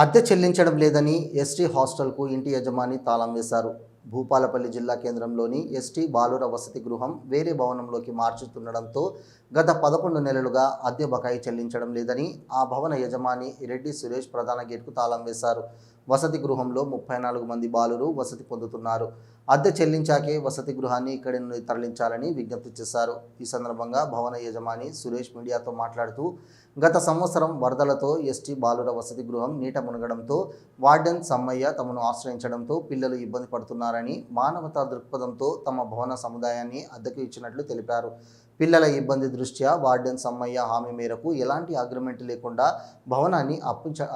అద్దె చెల్లించడం లేదని ఎస్టీ హాస్టల్కు ఇంటి యజమాని తాళం వేశారు. భూపాలపల్లి జిల్లా కేంద్రంలోని ఎస్టీ బాలుర వసతి గృహం వేరే భవనంలోకి మార్చుతుండడంతో గత 11 నెలలుగా అద్దె బకాయి చెల్లించడం లేదని ఆ భవన యజమాని రెడ్డి సురేష్ ప్రధాన గేట్కు తాళం వేశారు. వసతి గృహంలో 34 మంది బాలురు వసతి పొందుతున్నారు. అద్దె చెల్లించాకే వసతి గృహాన్ని ఇక్కడి నుండి తరలించాలని విజ్ఞప్తి చేశారు. ఈ సందర్భంగా భవన యజమాని సురేష్ మీడియాతో మాట్లాడుతూ, గత సంవత్సరం వరదలతో ఎస్టీ బాలుర వసతి గృహం నీట మునగడంతో వార్డెన్ సమ్మయ్య తమను ఆశ్రయించడంతో పిల్లలు ఇబ్బంది పడుతున్నారని, మానవతా దృక్పథంతో తమ భవన సముదాయాన్ని అద్దెకు ఇచ్చినట్లు తెలిపారు. పిల్లల ఇబ్బంది దృష్ట్యా వార్డెన్ సమ్మయ్య హామీ మేరకు ఎలాంటి అగ్రిమెంట్ లేకుండా భవనాన్ని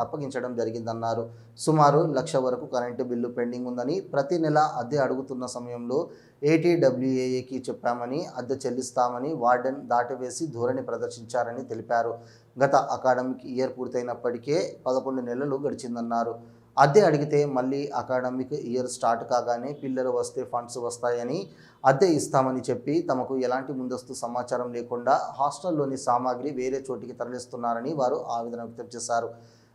అప్పగించడం జరిగిందన్నారు. సుమారు 1,00,000 వరకు కరెంటు బిల్లు పెండింగ్ ఉందని, ప్రతి నెల అద్దె అడుగుతున్న సమయంలో ATWAAకి చెప్పామని, అద్దె చెల్లిస్తామని వార్డెన్ దాటివేసి ధోరణి ప్రదర్శించారని తెలిపారు. గత అకాడమిక్ ఇయర్ పూర్తయినప్పటికే 11 నెలలు గడిచిందన్నారు. అద్దె అడిగితే మళ్ళీ అకాడమిక్ ఇయర్ స్టార్ట్ కాగానే పిల్లలు వస్తే ఫండ్స్ వస్తాయని, అద్దె ఇస్తామని చెప్పి తమకు ఎలాంటి ముందస్తు సమాచారం లేకుండా హాస్టల్లోని సామాగ్రి వేరే చోటికి తరలిస్తున్నారని వారు ఆవేదన వ్యక్తం చేశారు.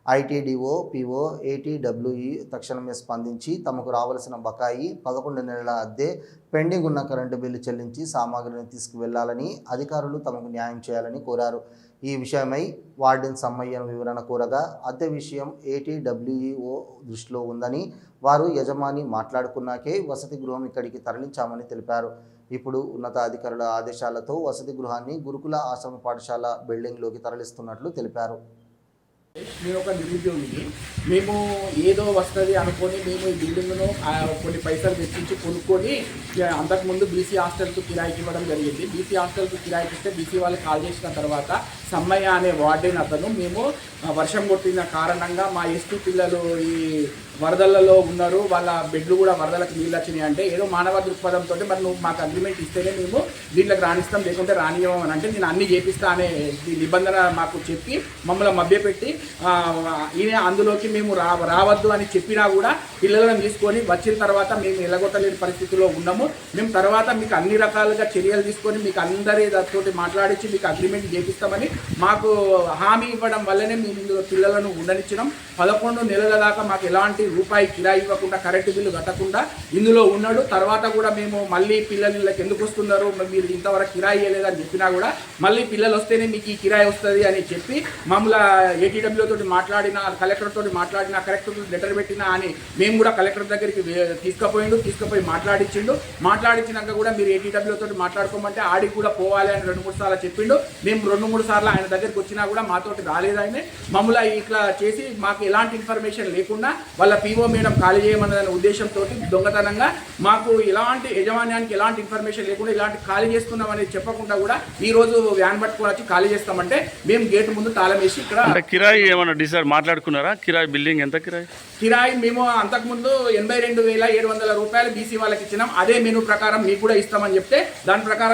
ITDO, PO, ATWE తక్షణమే స్పందించి తమకు రావాల్సిన బకాయి 11 నెలల అద్దె, పెండింగ్ ఉన్న కరెంటు బిల్లు చెల్లించి సామాగ్రిని తీసుకువెళ్లాలని, అధికారులు తమకు న్యాయం చేయాలని కోరారు. ఈ విషయమై వార్డెన్ సమ్మయ్యను వివరణ కోరగా, అద్దె విషయం ATWEO దృష్టిలో ఉందని, వారు యజమాని మాట్లాడుకున్నాకే వసతి గృహం ఇక్కడికి తరలించామని తెలిపారు. ఇప్పుడు ఉన్నతాధికారుల ఆదేశాలతో వసతి గృహాన్ని గురుకుల ఆశ్రమ పాఠశాల బిల్డింగ్లోకి తరలిస్తున్నట్లు తెలిపారు. నేను ఒక నిరుద్యోగిని. మేము ఏదో వస్తుంది అనుకొని మేము ఈ బిల్డింగ్ను కొన్ని పైసలు వెచ్చించి కొనుక్కొని అంతకుముందు బీసీ హాస్టల్కు కిరాయికి ఇవ్వడం జరిగింది. బీసీ హాస్టల్కు కిరాయికి ఇస్తే బీసీ వాళ్ళు కాల్ చేసిన తర్వాత సమ్మయ్య అనే వార్డెన్ అతను, మేము వర్షం కొట్టిన కారణంగా మా ఎస్టీ పిల్లలు ఈ వరదలలో ఉన్నారు, వాళ్ళ బెడ్లు కూడా వరదలకు నీళ్ళు వచ్చినాయి అంటే, ఏదో మానవ దృక్పథంతో మరి నువ్వు మాకు అగ్రిమెంట్ ఇస్తేనే మేము దీంట్లోకి రాణిస్తాం, లేకుంటే రానియమని అంటే నేను అన్నీ చేపిస్తా అనే నిబంధన మాకు చెప్పి మమ్మల్ని మభ్యపెట్టి ఈయన అందులోకి మేము రావద్దు అని చెప్పినా కూడా పిల్లలను తీసుకొని వచ్చిన తర్వాత మేము ఎలగొట్టలేని పరిస్థితిలో ఉన్నాము. మేము తర్వాత మీకు అన్ని రకాలుగా చర్యలు తీసుకొని మీకు అందరి తోటి మాట్లాడించి మీకు అగ్రిమెంట్ చేపిస్తామని మాకు హామీ ఇవ్వడం వల్లనే మేము ఇందులో పిల్లలను ఉండనిచ్చినాం. 11 నెలల దాకా మాకు ఎలాంటి రూపాయి కిరాయి ఇవ్వకుండా, కరెంటు బిల్లు కట్టకుండా ఇందులో ఉన్నాడు. తర్వాత కూడా మేము మళ్ళీ పిల్లలకి ఎందుకు వస్తున్నారు, మీరు ఇంతవరకు కిరాయి ఇవ్వలేదని చెప్పినా కూడా మళ్ళీ పిల్లలు వస్తేనే మీకు ఈ కిరాయి వస్తుంది అని చెప్పి మమ్మల్ని ATW తోటి మాట్లాడినా, కలెక్టర్ తోటి మాట్లాడినా, కలెక్టర్ లెటర్ పెట్టినా అని మేము కూడా కలెక్టర్ దగ్గరికి తీసుకుపోయి మాట్లాడించినాక కూడా మీరు ATW తోటి మాట్లాడుకోమంటే ఆడికి కూడా పోవాలి అని 2-3 సార్లు చెప్పిండు. మేము 2-3 సార్లు ఆయన దగ్గరికి వచ్చినా కూడా మాతోటి రాలేదు. ఆయన మమ్మల్ని ఇట్లా చేసి మాకు ఎలాంటి ఇన్ఫర్మేషన్ లేకుండా వాళ్ళ PO మేడం ఖాళీ చేయమన్న ఉద్దేశంతో దొంగతనంగా మాకు ఎలాంటి యజమాన్యానికి ఎలాంటి ఇన్ఫర్మేషన్ లేకుండా ఇలాంటి ఖాళీ చేస్తున్నాం అనేది చెప్పకుండా కూడా ఈ రోజు వ్యాన్ పట్టుకొని వచ్చి ఖాళీ చేస్తామంటే మేము గేట్ ముందు తాళం వేసి ఇక్కడ కిరాయి ఏమన్నా డిసైడ్ మాట్లాడుకున్నారా? కిరాయి బిల్డింగ్ ఎంత కిరాయి మేము అంతకుముందు 82,700 రూపాయలు బీసీ వాళ్ళకి ఇచ్చినాం. అదే మెనూ ప్రకారం మీకు కూడా ఇస్తామని చెప్తే దాని ప్రకారం